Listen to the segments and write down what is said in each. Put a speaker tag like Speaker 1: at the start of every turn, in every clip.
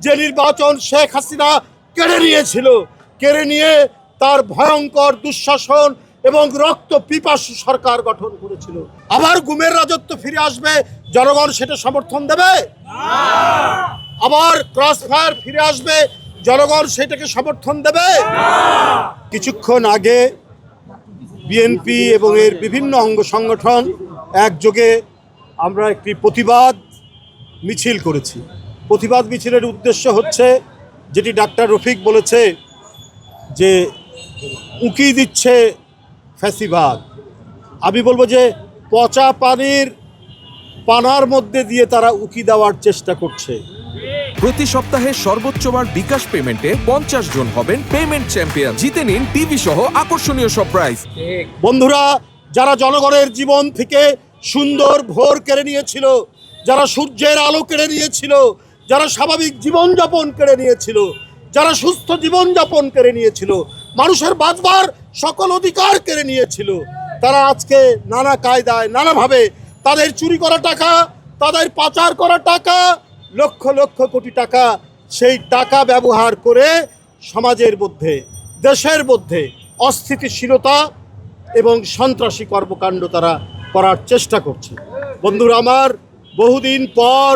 Speaker 1: যে নির্বাচন শেখ হাসিনা কেড়ে নিয়েছিল, কেড়ে নিয়ে তার ভয়ঙ্কর দুঃশাসন এবং রক্ত পিপাসু সরকার গঠন করেছিল। আবার গুমের রাজত্ব ফিরে আসবে, জনগণ সেটা সমর্থন দেবে? আবার ক্রসফায়ার ফিরে আসবে, জনগণ সেটাকে সমর্থন দেবে? কিছুক্ষণ আগে বিএনপি এবং এর বিভিন্ন অঙ্গ সংগঠন একযোগে আমরা একটি প্রতিবাদ মিছিল করেছি। প্রতিবাদ মিছিলের উদ্দেশ্য হচ্ছে, যেটি ডাক্তার রফিক বলেছে, যে উঁকি দিচ্ছে ফ্যাসিবাদ। আমি বলবো যে পচা পানার মধ্যে দিয়ে তারা উঁকি দেওয়ার চেষ্টা করছে।
Speaker 2: প্রতি সপ্তাহে সর্বোচ্চবার বিকাশ পেমেন্টে 50 জন হবেন পেমেন্ট চ্যাম্পিয়ন। জিতে নিন টিভি সহ আকর্ষণীয় সব প্রাইজ।
Speaker 1: বন্ধুরা, যারা জনগণের জীবন থেকে সুন্দর ভোর কেড়ে নিয়েছিল, যারা সূর্যের আলো কেড়ে নিয়েছিল, যারা স্বাভাবিক জীবনযাপন কেড়ে নিয়েছিল, যারা সুস্থ জীবনযাপন কেড়ে নিয়েছিল, মানুষের বাঁচবার সকল অধিকার কেড়ে নিয়েছিল, তারা আজকে নানা কায়দায় নানাভাবে তাদের চুরি করা টাকা, তাদের পাচার করা টাকা, লক্ষ লক্ষ কোটি টাকা, সেই টাকা ব্যবহার করে সমাজের মধ্যে, দেশের মধ্যে অস্থিতিশীলতা এবং সন্ত্রাসী কর্মকাণ্ড তারা করার চেষ্টা করছে। বন্ধুরা আমার, বহুদিন পর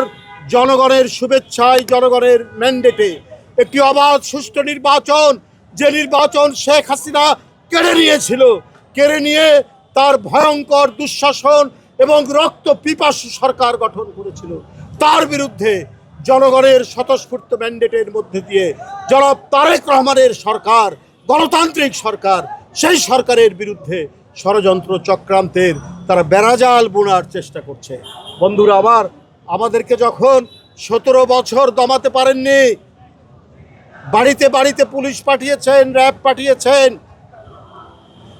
Speaker 1: জনগণের শুভেচ্ছায়, জনগণের ম্যান্ডেটে একটি অবাধ সুষ্ঠু নির্বাচন, যে নির্বাচন শেখ হাসিনা কেড়ে নিয়েছিল, কেড়ে নিয়ে তার ভয়ঙ্কর দুঃশাসন এবং রক্ত পিপাসু সরকার গঠন করেছিল, তার বিরুদ্ধে জনগণের স্বতঃস্ফূর্ত ম্যান্ডেটের মধ্যে দিয়ে জনাব তারেক রহমানের সরকার, গণতান্ত্রিক সরকার, সেই সরকারের বিরুদ্ধে ষড়যন্ত্র চক্রান্তের তারা বেড়াজাল বোনার চেষ্টা করছে। বন্ধুরা আমার, আমাদেরকে যখন 17 বছর দমাতে পারেননি, বাড়িতে বাড়িতে পুলিশ পাঠিয়েছেন, র্যাব পাঠিয়েছেন,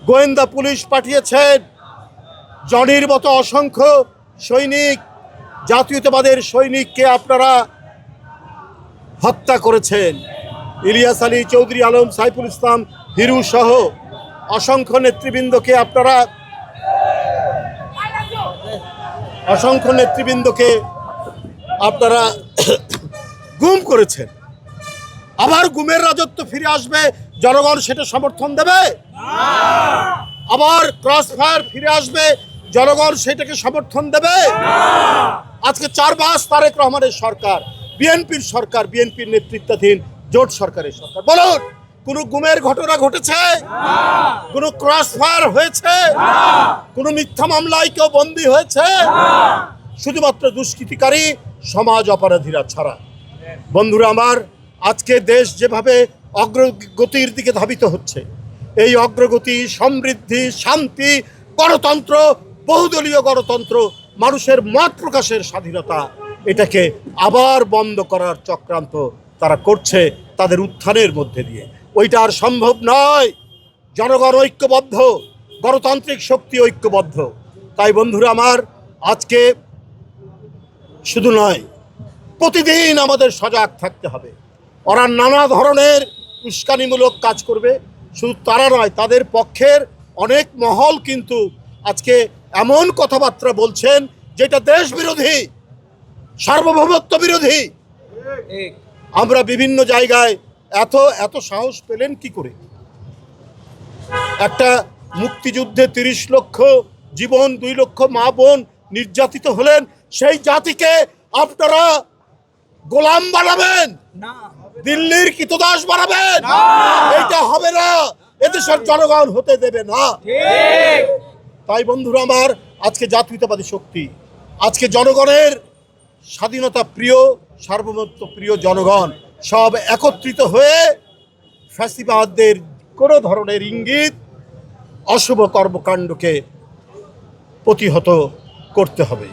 Speaker 1: গোয়েন্দা পুলিশ পাঠিয়েছেন, জনির মতো অসংখ্য সৈনিক, জাতীয়তাবাদের সৈনিককে আপনারা হত্যা করেছেন। ইলিয়াস আলী, চৌধুরী আলম, সাইফুল ইসলাম, হিরু সহ অসংখ্য নেতৃবৃন্দকে আপনারা গুম করেছেন। আবার গুমের রাজত্ব ফিরে আসবে, জনগণ সেটা সমর্থন দেবে? আবার ক্রসফায়ার ফিরে আসবে, জনগণ সেটাকে সমর্থন দেবে? আজকে 4 মাস তারেক রহমানের সরকার, বিএনপির সরকার, বিএনপির নেতৃত্বাধীন জোট সরকারের সরকার, বলুন কোনো গুমের ঘটনা ঘটেছে? কোনো ক্রসফায়ার হয়েছে? কোনো মিথ্যা মামলায় কেউ বন্দী হয়েছে? শুধুমাত্র দুষ্কৃতিকারী সমাজ অপরাধীরা ছাড়া। বন্ধুরা আমার, আজকে দেশ যেভাবে অগ্রগতির দিকে ধাবিত হচ্ছে, এই অগ্রগতি, সমৃদ্ধি, শান্তি, গণতন্ত্র, বহুদলীয় গণতন্ত্র, মানুষের মত প্রকাশের স্বাধীনতা, এটাকে আবার বন্ধ করার চক্রান্ত তারা করছে তাদের উত্থানের মধ্যে দিয়ে। ওইটা আর সম্ভব নয়। জনগণ ঐক্যবদ্ধ, গণতান্ত্রিক শক্তি ঐক্যবদ্ধ। তাই বন্ধুরা আমার, আজকে শুধু নয়, প্রতিদিন আমাদের সজাগ থাকতে হবে। ওরা নানা ধরনের উস্কানিমূলক কাজ করবে, শুধু তারা নয়, তাদের পক্ষের অনেক মহল কিন্তু আজকে এমন কথাবার্তা বলছেন যেটা দেশ বিরোধী, সার্বভৌমত্ব বিরোধী। আমরা বিভিন্ন জায়গায় এত সাহস পেলেন কি করে? একটা মুক্তিযুদ্ধে 30 লক্ষ জীবন, 2 লক্ষ মা বোন নির্যাতিত হলেন, সেই জাতিকে আপনারা গোলাম বানাবেন, দিল্লির কৃতদাস বানাবেন? এটা হবে না, এদেশের জনগণ হতে দেবে না। তাই বন্ধুরা আমার, আজকে জাতীয়তাবাদী শক্তি, আজকে জনগণের স্বাধীনতা প্রিয়, সার্বভৌমত্ব প্রিয় জনগণ সব একত্রিত হয়ে ফ্যাসিবাদদের কোনো ধরনের ইঙ্গিত, অশুভ কর্মকাণ্ডকে প্রতিহত করতে হবে।